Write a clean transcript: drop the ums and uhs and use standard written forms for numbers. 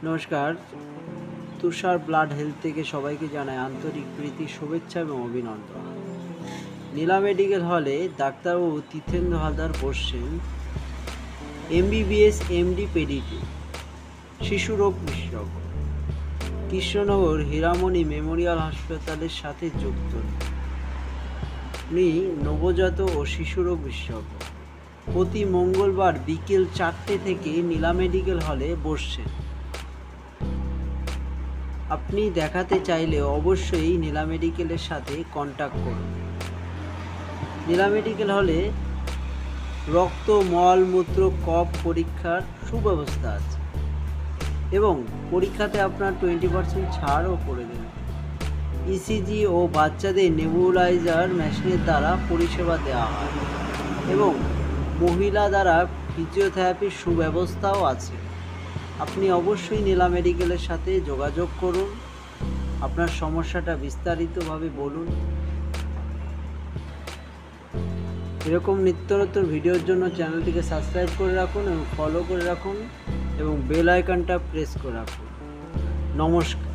নমস্কার, তুষার blood health থেকে সবাইকে জানাই আন্তরিক প্রীতি, শুভেচ্ছা এবং অভিনন্দন। নীলা মেডিকেল হলে ডাক্তারবাবু তীর্থেন্দু হালদার বসছেন, MBBS MD পেডিট্রি, শিশুরোগ বিশেষজ্ঞ, কৃষ্ণনগর হীরামণি মেমোরিয়াল হাসপাতালের সাথে যুক্ত। উনি নবজাত ও শিশুরোগ বিশেষজ্ঞ। প্রতি মঙ্গলবার বিকেল 4টে থেকে নীলা মেডিকেল হলে বসছেন। আপনি দেখাতে চাইলে অবশ্যই নীলা মেডিকেলের সাথে কন্ট্যাক্ট করুন। নীলা মেডিকেল হলে রক্ত, মল, মূত্র, কফ পরীক্ষার সুব্যবস্থা আছে এবং পরীক্ষাতে আপনার 20% ছাড়ও করে দেন। ECG ও বাচ্চাদের নেবুলাইজার মেশিনের দ্বারা পরিষেবা দেওয়া হয় এবং মহিলা দ্বারা ফিজিওথেরাপির সুব্যবস্থাও আছে। আপনি অবশ্যই নীলা মেডিকেলের সাথে যোগাযোগ করুন, আপনার সমস্যাটা বিস্তারিতভাবে বলুন। এরকম নিত্য নতুন ভিডিওর জন্য চ্যানেলটিকে সাবস্ক্রাইব করে রাখুন এবং ফলো করে রাখুন এবং বেল আইকনটা প্রেস করে রাখুন। নমস্কার।